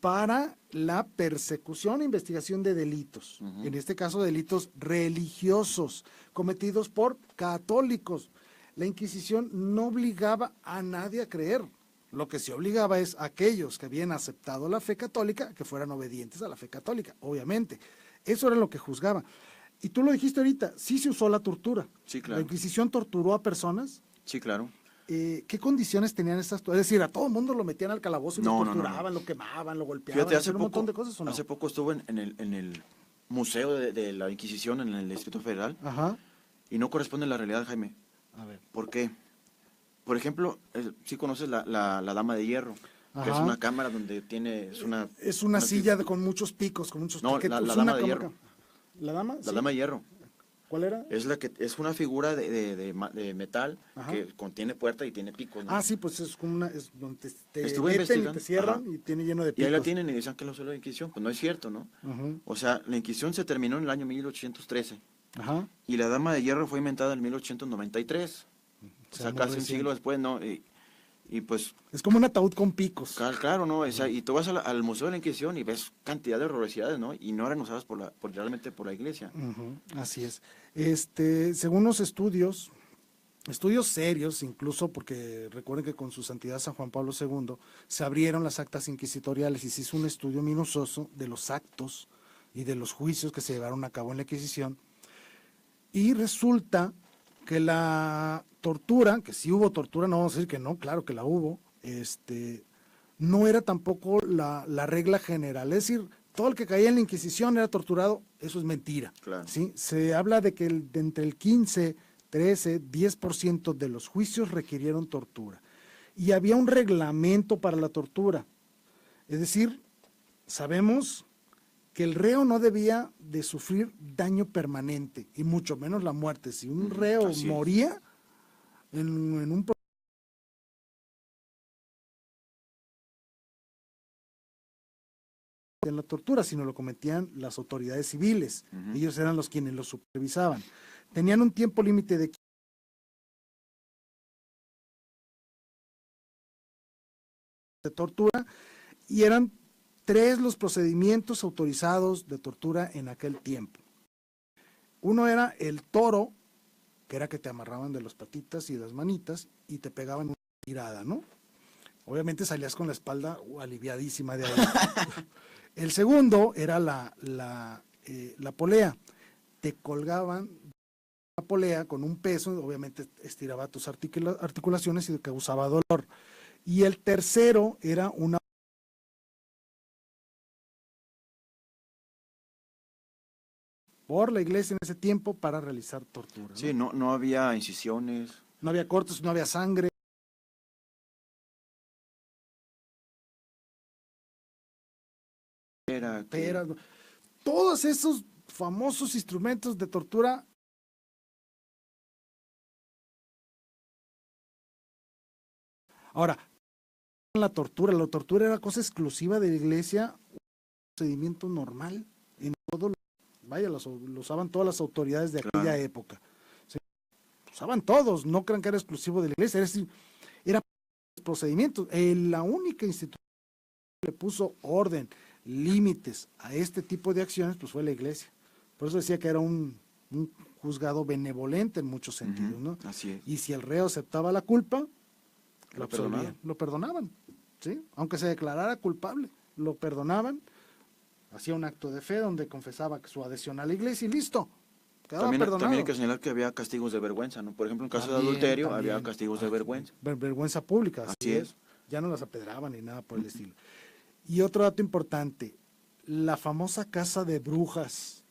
para la persecución e investigación de delitos. En este caso, delitos religiosos cometidos por católicos. La Inquisición no obligaba a nadie a creer. Lo que se obligaba es a aquellos que habían aceptado la fe católica que fueran obedientes a la fe católica, obviamente. Eso era lo que juzgaba. Y tú lo dijiste ahorita, sí se usó la tortura. Sí, claro. ¿La Inquisición torturó a personas? Sí, claro. ¿Qué condiciones tenían estas? Es decir, ¿a todo el mundo lo metían al calabozo y lo torturaban, lo quemaban, lo golpeaban? Fíjate, un montón de cosas, ¿o no? Hace poco estuve en el Museo de la Inquisición en el Distrito Federal. Ajá. Y no corresponde a la realidad, Jaime. A ver. ¿Por qué? Por ejemplo, sí conoces la Dama de Hierro, que es una cámara donde tiene... Es una silla con muchos picos, con muchos... No, la Dama de Hierro. ¿La Dama? La Dama de Hierro. ¿Cuál era? Es una figura de metal que contiene puerta y tiene picos, ¿no? Ah, sí, pues es como es donde te Estuve meten investigando. Y te cierran y tiene lleno de picos. Y ahí la tienen y dicen que lo usó la Inquisición. Pues no es cierto, ¿no? O sea, la Inquisición se terminó en el año 1813. Ajá. Y la Dama de Hierro fue inventada en 1893. O sea, casi un siglo después, ¿no? Y pues... Es como un ataúd con picos. Claro, ¿no? O sea, y tú vas al Museo de la Inquisición y ves cantidad de horrorosidades, ¿no? Y no eran usadas realmente por la Iglesia. Así es. Según los estudios serios, incluso porque recuerden que con su santidad San Juan Pablo II se abrieron las actas inquisitoriales y se hizo un estudio minucioso de los actos y de los juicios que se llevaron a cabo en la Inquisición. Y resulta que la tortura, que sí hubo tortura, no vamos a decir que no, claro que la hubo, no era tampoco la regla general. Es decir, todo el que caía en la Inquisición era torturado, eso es mentira. Claro. ¿Sí? Se habla de que de entre el 15, 13, 10% de los juicios requirieron tortura. Y había un reglamento para la tortura. Es decir, sabemos que el reo no debía de sufrir daño permanente, y mucho menos la muerte. Si un reo moría en un en la tortura, sino lo cometían las autoridades civiles. Ellos eran quienes lo supervisaban. Tenían un tiempo límite de tortura y eran 3 los procedimientos autorizados de tortura en aquel tiempo. Uno era el toro, que era que te amarraban de las patitas y las manitas y te pegaban una tirada, ¿no? Obviamente salías con la espalda aliviadísima de ahí. El segundo era la polea. Te colgaban la polea con un peso, obviamente estiraba tus articulaciones y te causaba dolor. Y el tercero era una por la iglesia en ese tiempo para realizar tortura, ¿no? Sí, no había incisiones. No había cortes, no había sangre. Era que, Peras, ¿no? Todos esos famosos instrumentos de tortura. Ahora, la tortura era cosa exclusiva de la iglesia, un procedimiento normal en todo, vaya, lo usaban todas las autoridades de aquella claro, época. Sí, lo usaban todos, no crean que era exclusivo de la iglesia, era procedimientos. La única institución que le puso orden, límites a este tipo de acciones, pues fue la iglesia. Por eso decía que era un juzgado benevolente en muchos sentidos, ¿no? así es. Y si el reo aceptaba la culpa, lo Lo perdonaron. absolvían, lo perdonaban, ¿sí? Aunque se declarara culpable, lo perdonaban, hacía un acto de fe donde confesaba su adhesión a la iglesia y listo, quedaba perdonado. También hay que señalar que había castigos de vergüenza, ¿no? Por ejemplo, en caso de adulterio había castigos de vergüenza. Vergüenza pública, Así es. ya no las apedraban ni nada por el estilo. Y otro dato importante, la famosa casa de brujas.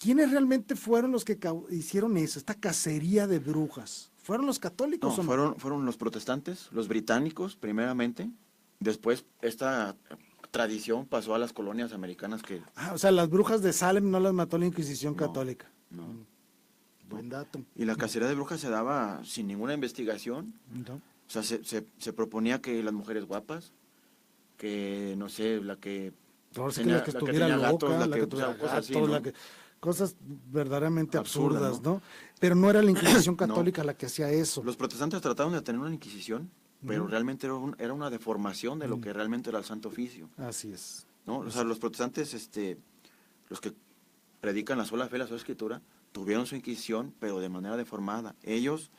¿Quiénes realmente fueron los que hicieron eso, esta cacería de brujas? ¿Fueron los católicos No, o no? fueron los protestantes, los británicos primeramente, después esta tradición pasó a las colonias americanas que O sea, las brujas de Salem no las mató la Inquisición No, católica. no. Buen dato. Y la cacería de brujas se daba sin ninguna investigación. ¿No? O sea, se proponía que las mujeres guapas, que no sé, la que Ahora sí que tenía, la que la que estuviera tenía loca, gatos, la que o sea, tuviera cosas así, gatos, ¿no? cosas verdaderamente Absurdas, absurdas, ¿no? Pero no era la Inquisición No. católica la que hacía eso. Los protestantes trataron de tener una inquisición, pero realmente era una deformación de lo que realmente era el Santo Oficio, Así es. ¿no? O sea, los protestantes, los que predican la sola fe, la sola escritura, tuvieron su inquisición, pero de manera deformada. Ellos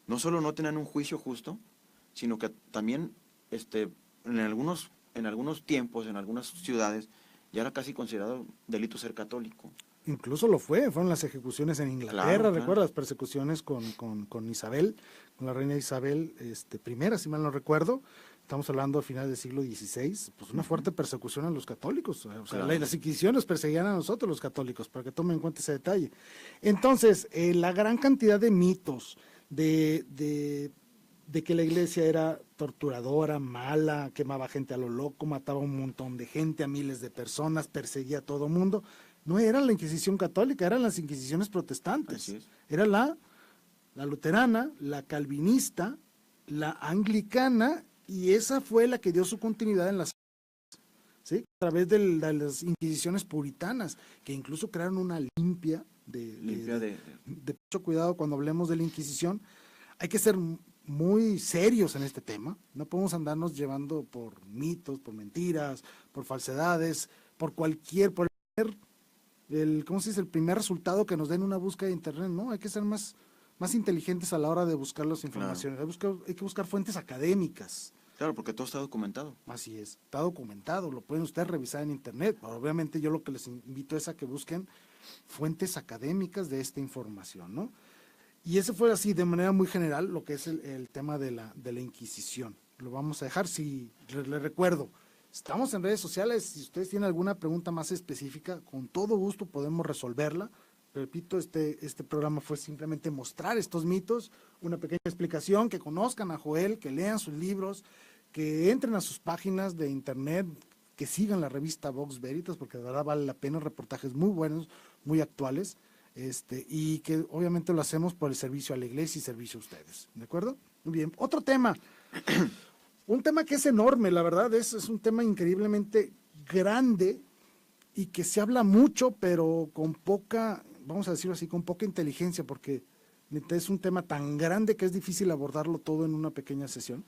no solo no tenían un juicio justo, sino que también en algunos tiempos, en algunas ciudades, ya era casi considerado delito ser católico. Incluso fueron las ejecuciones en Inglaterra, Claro. ¿recuerdas? Las persecuciones con Isabel, con la reina Isabel I, si mal no recuerdo. Estamos hablando a finales del siglo XVI, pues una fuerte persecución a los católicos. O sea, Claro. las inquisiciones perseguían a nosotros los católicos, para que tomen en cuenta ese detalle. Entonces, la gran cantidad de mitos de que la iglesia era torturadora, mala, quemaba gente a lo loco, mataba a un montón de gente, a miles de personas, perseguía a todo mundo. No era la Inquisición católica, eran las Inquisiciones protestantes. Así es. Era la luterana, la calvinista, la anglicana, y esa fue la que dio su continuidad en las, ¿sí? A través de las Inquisiciones puritanas, que incluso crearon una limpia de mucho cuidado cuando hablemos de la Inquisición. Hay que ser muy serios en este tema, no podemos andarnos llevando por mitos, por mentiras, por falsedades, por ¿cómo se dice? El primer resultado que nos den una búsqueda de internet, ¿no? Hay que ser más inteligentes a la hora de buscar las informaciones, hay que buscar fuentes académicas. Claro, porque todo está documentado. Así es, está documentado, lo pueden ustedes revisar en internet. Obviamente yo lo que les invito es a que busquen fuentes académicas de esta información, ¿no? Y ese fue así de manera muy general lo que es el tema de la Inquisición. Lo vamos a dejar, si les recuerdo, estamos en redes sociales, si ustedes tienen alguna pregunta más específica, con todo gusto podemos resolverla. Repito, este programa fue simplemente mostrar estos mitos, una pequeña explicación, que conozcan a Joel, que lean sus libros, que entren a sus páginas de internet, que sigan la revista Vox Veritas, porque de verdad vale la pena, reportajes muy buenos, muy actuales, y que obviamente lo hacemos por el servicio a la iglesia y servicio a ustedes, ¿de acuerdo? Muy bien, otro tema, un tema que es enorme, la verdad, es un tema increíblemente grande y que se habla mucho, pero con poca, vamos a decirlo así, con poca inteligencia, porque es un tema tan grande que es difícil abordarlo todo en una pequeña sesión.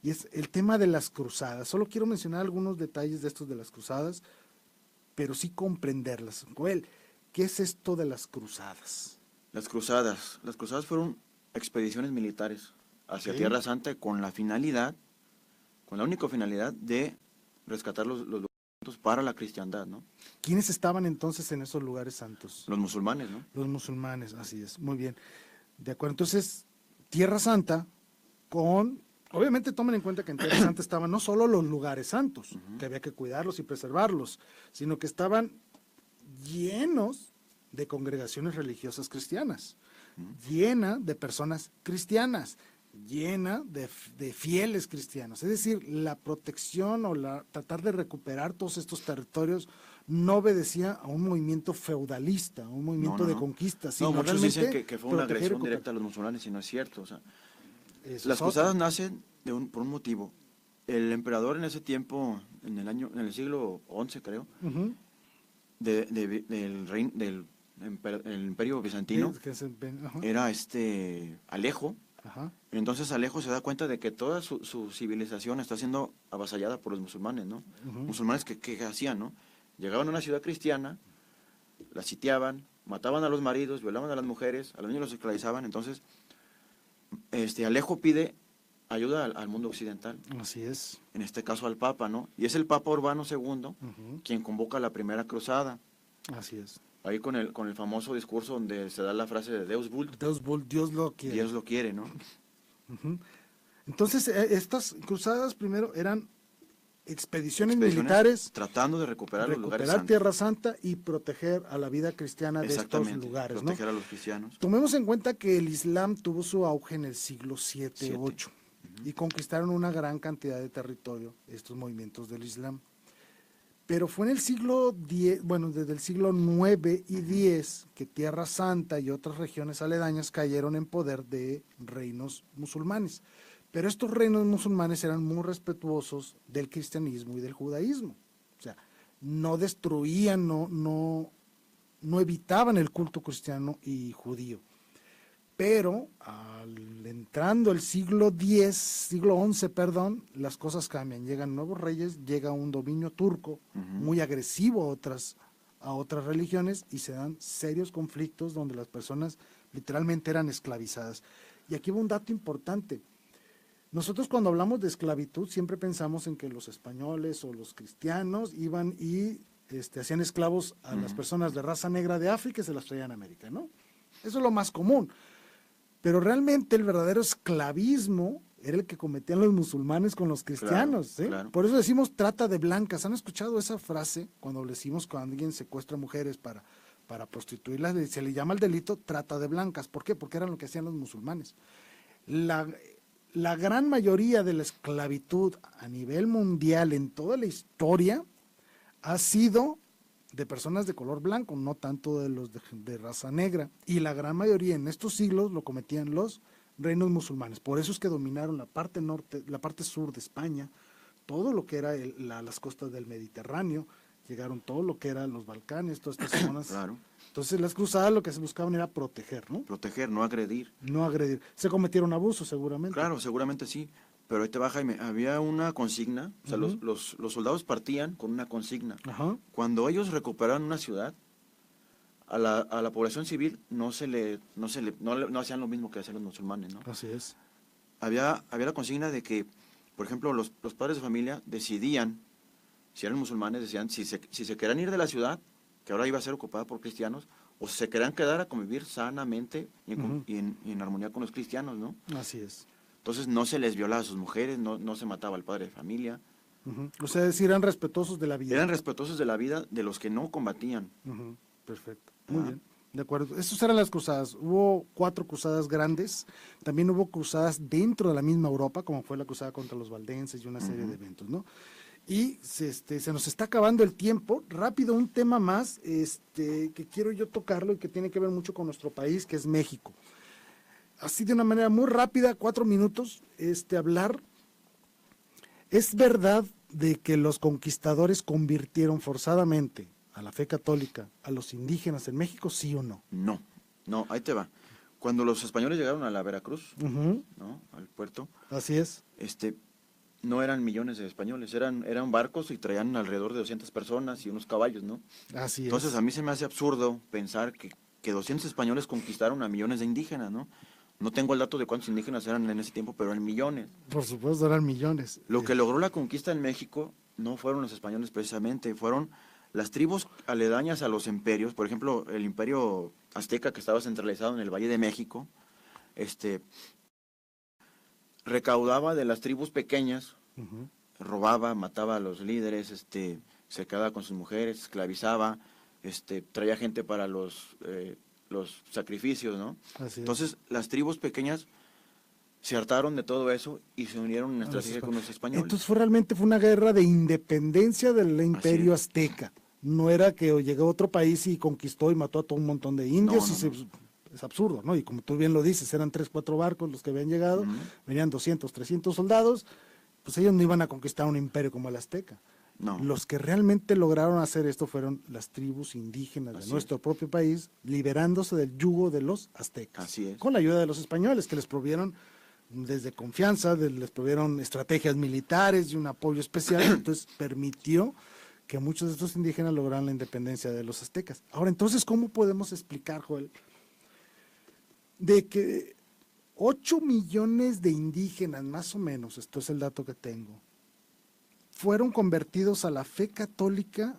Y es el tema de las cruzadas. Solo quiero mencionar algunos detalles de estos de las cruzadas, pero sí comprenderlas. Joel, ¿qué es esto de las cruzadas? Las cruzadas fueron expediciones militares hacia Tierra Santa con la única finalidad de rescatar los lugares santos para la cristiandad, ¿no? ¿Quiénes estaban entonces en esos lugares santos? Los musulmanes, ¿no? Los musulmanes, así es, muy bien. De acuerdo, entonces, Tierra Santa obviamente tomen en cuenta que en Tierra Santa estaban no solo los lugares santos, que había que cuidarlos y preservarlos, sino que estaban llenos de congregaciones religiosas cristianas, llena de personas cristianas, llena de fieles cristianos. Es decir, la protección o tratar de recuperar todos estos territorios no obedecía a un movimiento feudalista, a un movimiento de conquista, sino muchos realmente dicen que fue una agresión directa a los musulmanes y no es cierto. O sea, las cruzadas nacen por un motivo. El emperador en ese tiempo, en el siglo XI creo, del el imperio bizantino, era Alejo. Ajá. Entonces Alejo se da cuenta de que toda su civilización está siendo avasallada por los musulmanes, ¿no? Musulmanes que hacían, ¿no? Llegaban a una ciudad cristiana, la sitiaban, mataban a los maridos, violaban a las mujeres, a los niños los esclavizaban. Entonces, Alejo pide ayuda al mundo occidental. Así es. En este caso al Papa, ¿no? Y es el Papa Urbano II quien convoca la primera cruzada. Así es. Ahí con el famoso discurso donde se da la frase de Deus vult. Deus vult, Dios lo quiere. Dios lo quiere, ¿no? Entonces, estas cruzadas primero eran expediciones militares tratando de recuperar los lugares santos. Tierra Santa y proteger a la vida cristiana de estos lugares, proteger a los cristianos. Tomemos en cuenta que el Islam tuvo su auge en el siglo VII, VIII y conquistaron una gran cantidad de territorio estos movimientos del Islam. Pero fue en el siglo X, bueno, desde el siglo IX y X que Tierra Santa y otras regiones aledañas cayeron en poder de reinos musulmanes. Pero estos reinos musulmanes eran muy respetuosos del cristianismo y del judaísmo. O sea, no destruían, no evitaban el culto cristiano y judío. Pero entrando el siglo XI, las cosas cambian. Llegan nuevos reyes, llega un dominio turco muy agresivo a otras religiones y se dan serios conflictos donde las personas literalmente eran esclavizadas. Y aquí va un dato importante. Nosotros cuando hablamos de esclavitud siempre pensamos en que los españoles o los cristianos iban y hacían esclavos a las personas de raza negra de África y se las traían a América, ¿no? Eso es lo más común. Pero realmente el verdadero esclavismo era el que cometían los musulmanes con los cristianos. Claro, claro. Por eso decimos trata de blancas. ¿Han escuchado esa frase cuando decimos cuando alguien secuestra mujeres para prostituirlas? Se le llama el delito trata de blancas. ¿Por qué? Porque eran lo que hacían los musulmanes. La gran mayoría de la esclavitud a nivel mundial en toda la historia ha sido de personas de color blanco, no tanto de los de raza negra. Y la gran mayoría en estos siglos lo cometían los reinos musulmanes. Por eso es que dominaron la parte norte, la parte sur de España, todo lo que era las costas del Mediterráneo, llegaron todo lo que eran los Balcanes, todas estas zonas. Claro. Entonces las cruzadas lo que se buscaban era proteger, ¿no? Proteger, no agredir. No agredir. Se cometieron abusos seguramente. Claro, seguramente sí. Pero ahí te va, Jaime, había una consigna, o sea, los soldados partían con una consigna. Cuando ellos recuperaban una ciudad, a la población civil no hacían lo mismo que hacían los musulmanes, ¿no? Así es. Había la consigna de que, por ejemplo, los padres de familia decidían, si eran musulmanes, decían si se querían ir de la ciudad, que ahora iba a ser ocupada por cristianos, o si se querían quedar a convivir sanamente y en armonía con los cristianos, ¿no? Así es. Entonces no se les violaba a sus mujeres, no se mataba al padre de familia. O sea, eran respetuosos de la vida. Eran respetuosos de la vida de los que no combatían. Perfecto, muy bien, de acuerdo. Esas eran las cruzadas. Hubo 4 cruzadas grandes, también hubo cruzadas dentro de la misma Europa, como fue la cruzada contra los valdenses y una serie de eventos, ¿no? Y se nos está acabando el tiempo. Rápido, un tema más que quiero yo tocarlo y que tiene que ver mucho con nuestro país, que es México. Así de una manera muy rápida, 4 minutos, hablar. ¿Es verdad de que los conquistadores convirtieron forzadamente a la fe católica a los indígenas en México, sí o no? No, ahí te va. Cuando los españoles llegaron a la Veracruz, ¿no? Al puerto. Así es. No eran millones de españoles, eran barcos y traían alrededor de 200 personas y unos caballos, ¿no? Así es. Entonces a mí se me hace absurdo pensar que 200 españoles conquistaron a millones de indígenas, ¿no? No tengo el dato de cuántos indígenas eran en ese tiempo, pero eran millones. Por supuesto, eran millones. Lo que logró la conquista en México no fueron los españoles precisamente, fueron las tribus aledañas a los imperios. Por ejemplo, el imperio azteca, que estaba centralizado en el Valle de México, recaudaba de las tribus pequeñas, robaba, mataba a los líderes, se quedaba con sus mujeres, esclavizaba, traía gente para los sacrificios, ¿no? Así es. Entonces, las tribus pequeñas se hartaron de todo eso y se unieron en estrategia con los españoles. Entonces realmente fue una guerra de independencia del imperio azteca. No era que llegó a otro país y conquistó y mató a todo un montón de indios. Es absurdo, ¿no? Y como tú bien lo dices, eran 3, 4 barcos los que habían llegado, venían 200, 300 soldados, pues ellos no iban a conquistar un imperio como el azteca. No. Los que realmente lograron hacer esto fueron las tribus indígenas de nuestro propio país, liberándose del yugo de los aztecas. Así es. Con la ayuda de los españoles, que les provieron desde confianza, les provieron estrategias militares y un apoyo especial, entonces permitió que muchos de estos indígenas lograran la independencia de los aztecas. Ahora, entonces, ¿cómo podemos explicar, Joel, de que 8 millones de indígenas, más o menos, esto es el dato que tengo, fueron convertidos a la fe católica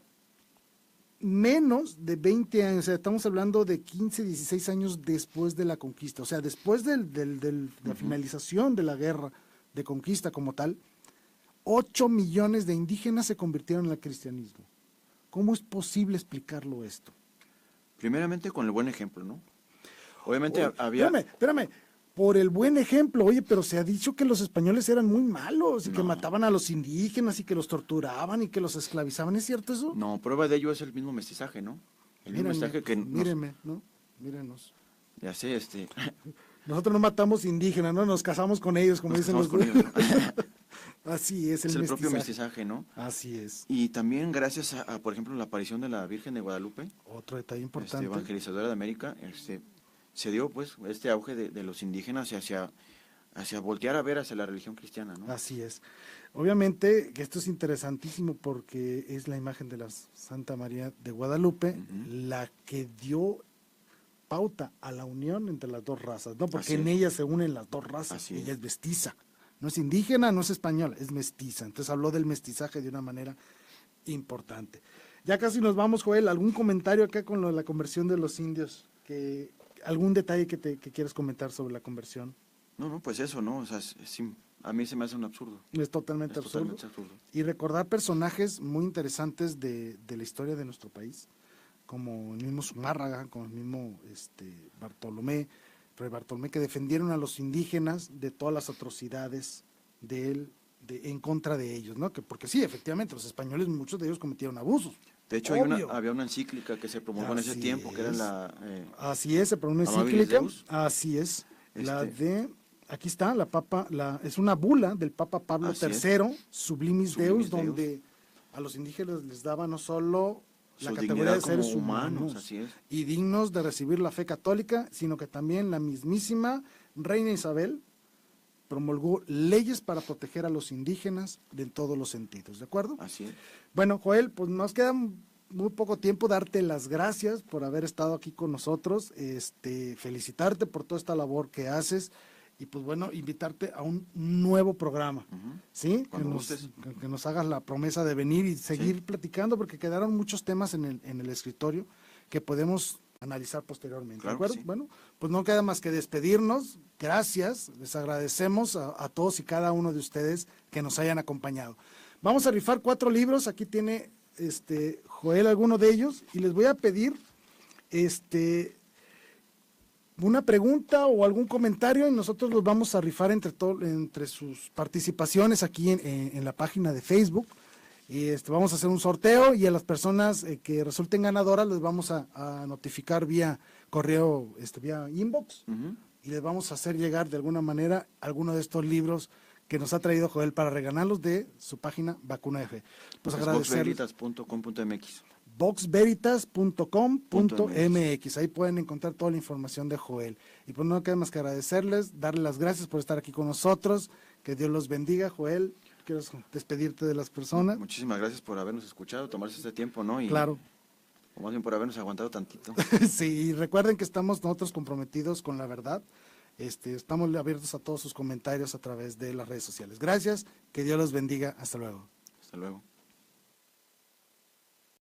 menos de 20 años, o sea, estamos hablando de 15, 16 años después de la conquista, o sea, después de la finalización de la guerra de conquista como tal, 8 millones de indígenas se convirtieron al cristianismo. ¿Cómo es posible explicarlo esto? Primeramente con el buen ejemplo, ¿no? Obviamente había... Espérame, por el buen ejemplo, oye, pero se ha dicho que los españoles eran muy malos y que mataban a los indígenas y que los torturaban y que los esclavizaban, ¿es cierto eso? No, prueba de ello es el mismo mestizaje, ¿no? El mismo mestizaje que... Mírenme, ¿no? Mírenos. Ya sé, Nosotros no matamos indígenas, ¿no? Nos casamos con ellos, como dicen los... Con ellos, ¿no? Así es el propio mestizaje, ¿no? Así es. Y también gracias a, por ejemplo, la aparición de la Virgen de Guadalupe, otro detalle importante, evangelizadora de América, se dio pues este auge de los indígenas hacia voltear a ver hacia la religión cristiana, ¿no? Así es. Obviamente que esto es interesantísimo porque es la imagen de la Santa María de Guadalupe la que dio pauta a la unión entre las dos razas, ¿no? Porque en ella se unen las dos razas. Ella es mestiza. No es indígena, no es española, es mestiza. Entonces habló del mestizaje de una manera importante. Ya casi nos vamos, Joel. ¿Algún comentario acá con lo de la conversión de los indios? ¿Algún detalle que quieras comentar sobre la conversión? No, pues eso, ¿no? O sea, a mí se me hace un absurdo. Es totalmente absurdo. Y recordar personajes muy interesantes de la historia de nuestro país, como el mismo Zumárraga, como el mismo Fray Bartolomé, que defendieron a los indígenas de todas las atrocidades en contra de ellos, ¿no? Porque sí, efectivamente, los españoles, muchos de ellos cometieron abusos. De hecho, había una encíclica que se promulgó en ese tiempo, que era la... así es, se promulgó una encíclica, así es, la de... Aquí está, es una bula del Papa Pablo III, Sublimis Deus, donde a los indígenas les daba no solo la categoría de seres humanos y dignos de recibir la fe católica, sino que también la mismísima Reina Isabel promulgó leyes para proteger a los indígenas de todos los sentidos, ¿de acuerdo? Así es. Bueno, Joel, pues nos queda muy poco tiempo, darte las gracias por haber estado aquí con nosotros, felicitarte por toda esta labor que haces. Y pues bueno, invitarte a un nuevo programa, ¿sí? Que nos hagas la promesa de venir y seguir platicando, porque quedaron muchos temas en el escritorio que podemos analizar posteriormente, claro, ¿de acuerdo? Bueno, pues no queda más que despedirnos. Gracias, les agradecemos a todos y cada uno de ustedes que nos hayan acompañado. Vamos a rifar 4 libros, aquí tiene Joel alguno de ellos, y les voy a pedir una pregunta o algún comentario y nosotros los vamos a rifar entre sus participaciones aquí en la página de Facebook. Y vamos a hacer un sorteo y a las personas que resulten ganadoras les vamos a notificar vía correo, vía inbox, y les vamos a hacer llegar de alguna manera alguno de estos libros que nos ha traído Joel para regalarlos de su página Vacuna F. Pues agradecerles. Boxveritas.com.mx. boxveritas.com.mx, ahí pueden encontrar toda la información de Joel. Y pues no queda más que agradecerles, darles las gracias por estar aquí con nosotros, que Dios los bendiga. Joel, ¿quieres despedirte de las personas? Muchísimas gracias por habernos escuchado, tomarse este tiempo, ¿no? Claro. O más bien por habernos aguantado tantito. Sí, recuerden que estamos nosotros comprometidos con la verdad. Estamos abiertos a todos sus comentarios a través de las redes sociales. Gracias, que Dios los bendiga. Hasta luego. Hasta luego.